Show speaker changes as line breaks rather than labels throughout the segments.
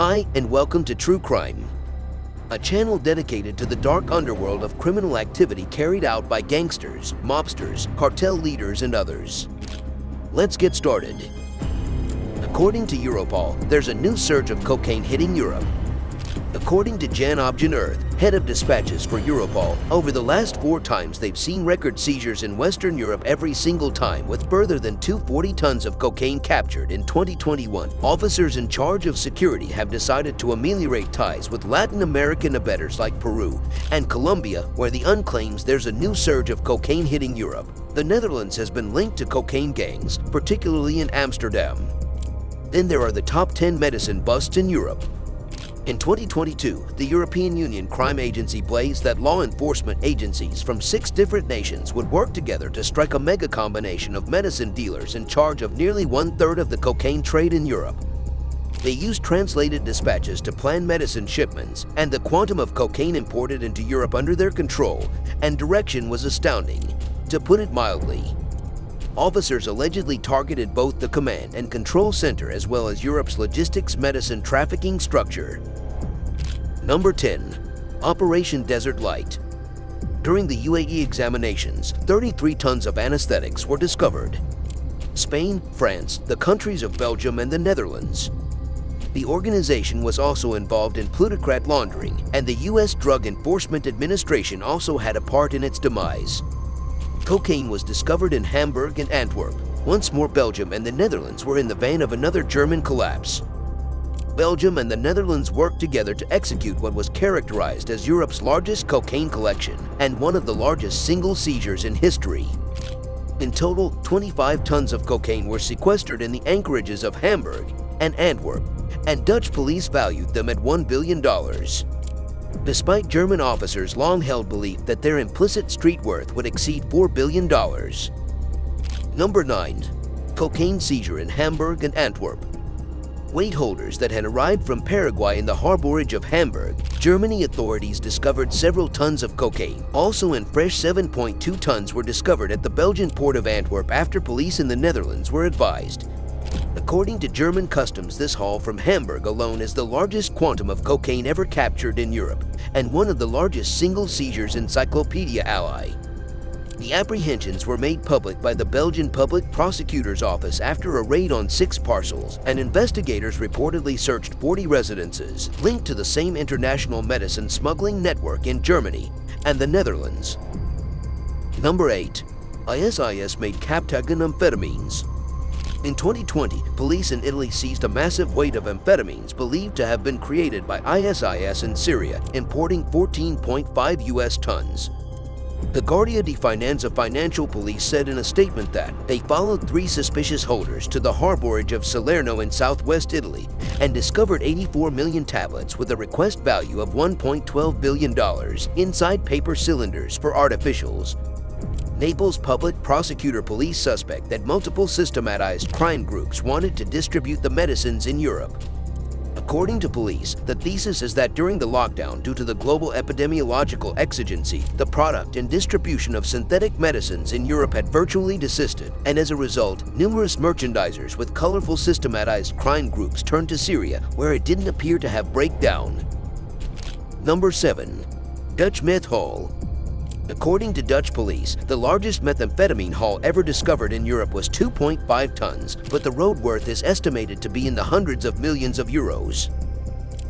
Hi, and welcome to True Crime, a channel dedicated to the dark underworld of criminal activity carried out by gangsters, mobsters, cartel leaders, and others. Let's get started. According to Europol, there's a new surge of cocaine hitting Europe. According to Jan Objan Earth, head of dispatches for Europol, over the last 4 times they've seen record seizures in Western Europe every single time, with further than 240 tons of cocaine captured in 2021. Officers in charge of security have decided to ameliorate ties with Latin American abettors like Peru and Colombia, where the UN claims there's a new surge of cocaine hitting Europe. The Netherlands has been linked to cocaine gangs, particularly in Amsterdam. Then there are the top 10 medicine busts in Europe. In 2022, the European Union Crime Agency blazed that law enforcement agencies from 6 different nations would work together to strike a mega combination of medicine dealers in charge of nearly 1/3 of the cocaine trade in Europe. They used translated dispatches to plan medicine shipments, and the quantum of cocaine imported into Europe under their control and direction was astounding, to put it mildly. Officers allegedly targeted both the command and control center as well as Europe's logistics medicine trafficking structure. Number 10. Operation Desert Light. During the UAE examinations, 33 tons of anesthetics were discovered. Spain, France, the countries of Belgium, and the Netherlands. The organization was also involved in plutocrat laundering, and the US Drug Enforcement Administration also had a part in its demise. Cocaine was discovered in Hamburg and Antwerp. Once more, Belgium and the Netherlands were in the vein of another German collapse. Belgium and the Netherlands worked together to execute what was characterized as Europe's largest cocaine collection and one of the largest single seizures in history. In total, 25 tons of cocaine were sequestered in the anchorages of Hamburg and Antwerp, and Dutch police valued them at $1 billion. Despite German officers' long-held belief that their implicit street worth would exceed $4 billion. Number 9. Cocaine seizure in Hamburg and Antwerp. Weight holders that had arrived from Paraguay in the harborage of Hamburg, Germany, authorities discovered several tons of cocaine. Also in fresh 7.2 tons were discovered at the Belgian port of Antwerp after police in the Netherlands were advised. According to German customs, this haul from Hamburg alone is the largest quantum of cocaine ever captured in Europe and one of the largest single seizures Encyclopedia Ally. The apprehensions were made public by the Belgian Public Prosecutor's Office after a raid on 6 parcels, and investigators reportedly searched 40 residences linked to the same international medicine smuggling network in Germany and the Netherlands. Number 8. ISIS made captagon amphetamines. In 2020, police in Italy seized a massive weight of amphetamines believed to have been created by ISIS in Syria, importing 14.5 US tons. The Guardia di Finanza financial police said in a statement that they followed 3 suspicious holders to the harborage of Salerno in southwest Italy and discovered 84 million tablets with a request value of $1.12 billion inside paper cylinders for artificials. Naples public prosecutor police suspect that multiple systematized crime groups wanted to distribute the medicines in Europe. According to police, the thesis is that during the lockdown, due to the global epidemiological exigency, the product and distribution of synthetic medicines in Europe had virtually desisted, and as a result, numerous merchandisers with colorful systematized crime groups turned to Syria, where it didn't appear to have breakdown. Number 7. Dutch meth haul. According to Dutch police, the largest methamphetamine haul ever discovered in Europe was 2.5 tons, but the road worth is estimated to be in the hundreds of millions of euros.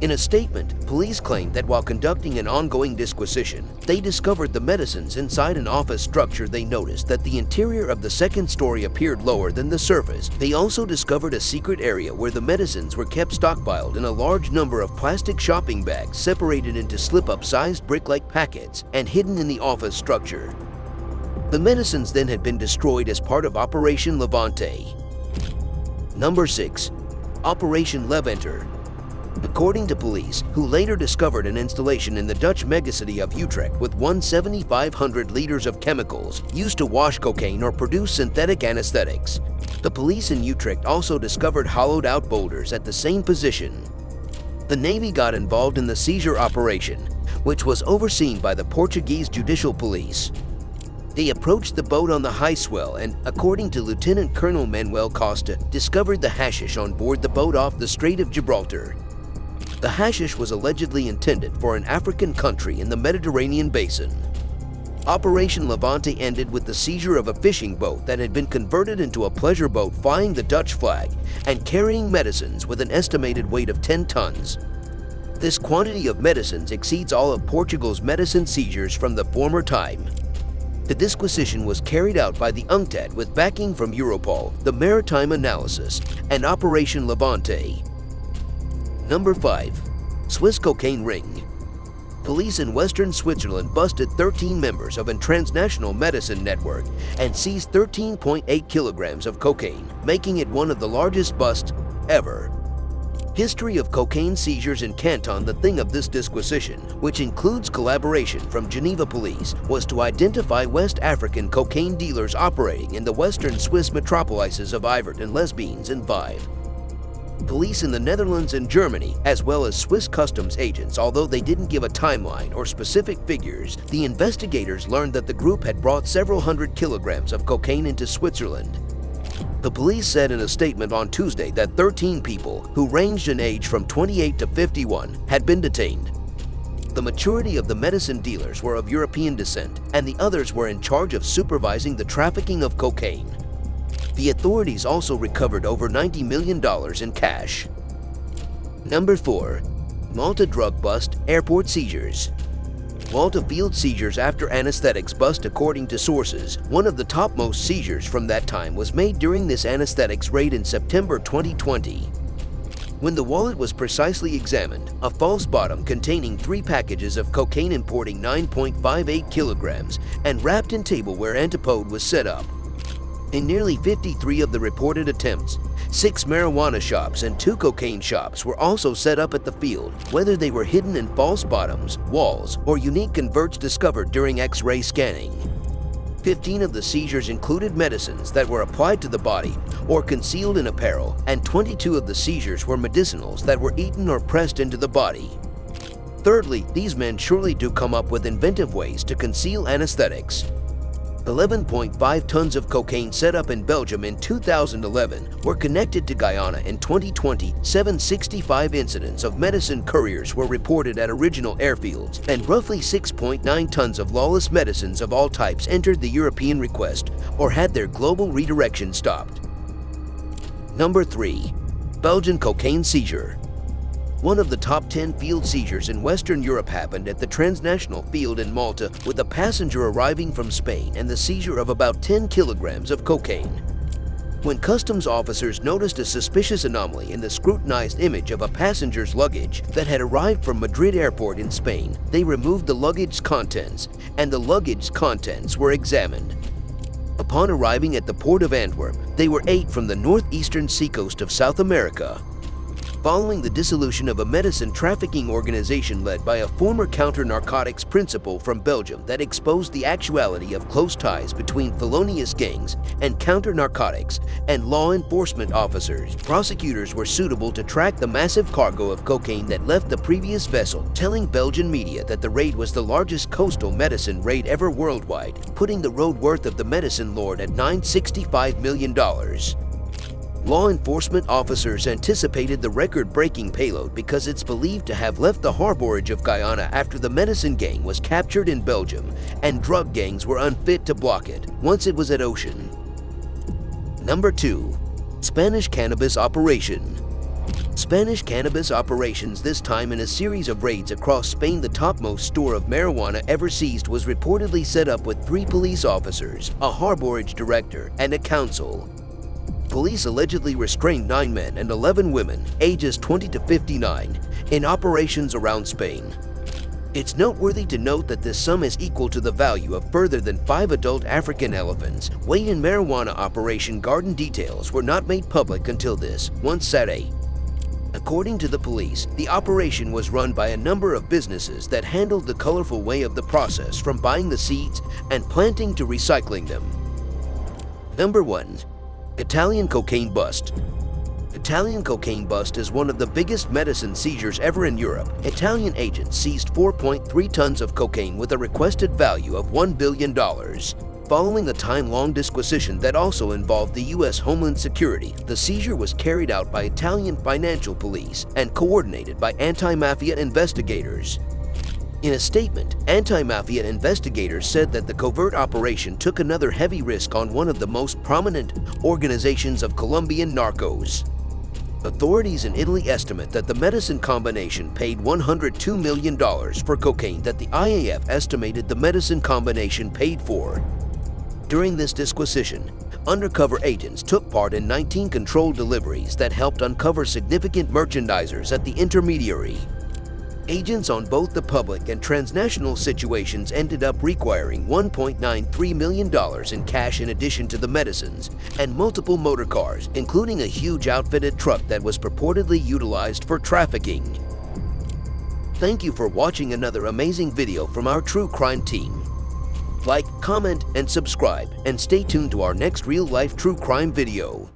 In a statement, police claimed that while conducting an ongoing disquisition, they discovered the medicines inside an office structure. They noticed that the interior of the 2nd story appeared lower than the surface. They also discovered a secret area where the medicines were kept stockpiled in a large number of plastic shopping bags separated into slip-up-sized brick-like packets and hidden in the office structure. The medicines then had been destroyed as part of Operation Levante. Number 6. Operation Leventer. According to police, who later discovered an installation in the Dutch megacity of Utrecht with 1,700 liters of chemicals used to wash cocaine or produce synthetic anesthetics. The police in Utrecht also discovered hollowed-out boulders at the same position. The Navy got involved in the seizure operation, which was overseen by the Portuguese judicial police. They approached the boat on the high swell and, according to Lieutenant Colonel Manuel Costa, discovered the hashish on board the boat off the Strait of Gibraltar. The hashish was allegedly intended for an African country in the Mediterranean basin. Operation Levante ended with the seizure of a fishing boat that had been converted into a pleasure boat flying the Dutch flag and carrying medicines with an estimated weight of 10 tons. This quantity of medicines exceeds all of Portugal's medicine seizures from the former time. The disquisition was carried out by the UNCTAD with backing from Europol, the Maritime Analysis, and Operation Levante. Number 5. Swiss Cocaine Ring. Police in western Switzerland busted 13 members of a transnational medicine network and seized 13.8 kilograms of cocaine, making it one of the largest busts ever. History of cocaine seizures in Canton. The thing of this disquisition, which includes collaboration from Geneva police, was to identify West African cocaine dealers operating in the western Swiss metropolises of Yvert and Lesbians and Vive. Police in the Netherlands and Germany, as well as Swiss customs agents, although they didn't give a timeline or specific figures, the investigators learned that the group had brought several hundred kilograms of cocaine into Switzerland. The police said in a statement on Tuesday that 13 people, who ranged in age from 28 to 51, had been detained. The majority of the medicine dealers were of European descent, and the others were in charge of supervising the trafficking of cocaine. The authorities also recovered over $90 million in cash. Number 4. Malta drug bust, airport seizures. Malta field seizures after anesthetics bust. According to sources, one of the topmost seizures from that time was made during this anesthetics raid in September 2020. When the wallet was precisely examined, a false bottom containing 3 packages of cocaine importing 9.58 kilograms and wrapped in tableware antipode was set up. In nearly 53 of the reported attempts, 6 marijuana shops and 2 cocaine shops were also set up at the field, whether they were hidden in false bottoms, walls, or unique converts discovered during X-ray scanning. 15 of the seizures included medicines that were applied to the body or concealed in apparel, and 22 of the seizures were medicinals that were eaten or pressed into the body. Thirdly, these men surely do come up with inventive ways to conceal anesthetics. 11.5 tons of cocaine set up in Belgium in 2011 were connected to Guyana in 2020. 765 incidents of medicine couriers were reported at original airfields, and roughly 6.9 tons of lawless medicines of all types entered the European request or had their global redirection stopped. Number 3. Belgian cocaine seizure. One of the top 10 field seizures in Western Europe happened at the transnational field in Malta, with a passenger arriving from Spain and the seizure of about 10 kilograms of cocaine. When customs officers noticed a suspicious anomaly in the scrutinized image of a passenger's luggage that had arrived from Madrid airport in Spain, they removed the luggage's contents, and the luggage's contents were examined. Upon arriving at the port of Antwerp, they were 8 from the northeastern seacoast of South America. Following the dissolution of a medicine trafficking organization led by a former counter-narcotics principal from Belgium that exposed the actuality of close ties between felonious gangs and counter-narcotics and law enforcement officers, prosecutors were suitable to track the massive cargo of cocaine that left the previous vessel, telling Belgian media that the raid was the largest coastal medicine raid ever worldwide, putting the road worth of the medicine lord at $965 million. Law enforcement officers anticipated the record-breaking payload because it's believed to have left the harborage of Guyana after the medicine gang was captured in Belgium and drug gangs were unfit to block it once it was at ocean. Number 2. Spanish cannabis operation. Spanish cannabis operations, this time in a series of raids across Spain. The topmost store of marijuana ever seized was reportedly set up with 3 police officers, a harborage director, and a counsel. Police allegedly restrained 9 men and 11 women, ages 20 to 59, in operations around Spain. It's noteworthy to note that this sum is equal to the value of further than 5 adult African elephants. Weight in marijuana operation garden details were not made public until this, once Saturday. According to the police, the operation was run by a number of businesses that handled the colorful way of the process from buying the seeds and planting to recycling them. Number 1. Italian cocaine bust. Italian cocaine bust is one of the biggest medicine seizures ever in Europe. Italian agents seized 4.3 tons of cocaine with a requested value of $1 billion. Following a time-long disquisition that also involved the U.S. Homeland Security, the seizure was carried out by Italian financial police and coordinated by anti-mafia investigators. In a statement, anti-mafia investigators said that the covert operation took another heavy risk on one of the most prominent organizations of Colombian narcos. Authorities in Italy estimate that the medicine combination paid $102 million for cocaine that the IAF estimated the medicine combination paid for. During this disquisition, undercover agents took part in 19 controlled deliveries that helped uncover significant merchandisers at the intermediary. Agents on both the public and transnational situations ended up requiring $1.93 million in cash in addition to the medicines and multiple motor cars, including a huge outfitted truck that was purportedly utilized for trafficking. Thank you for watching another amazing video from our true crime team. Like, comment, and subscribe, and stay tuned to our next real-life true crime video.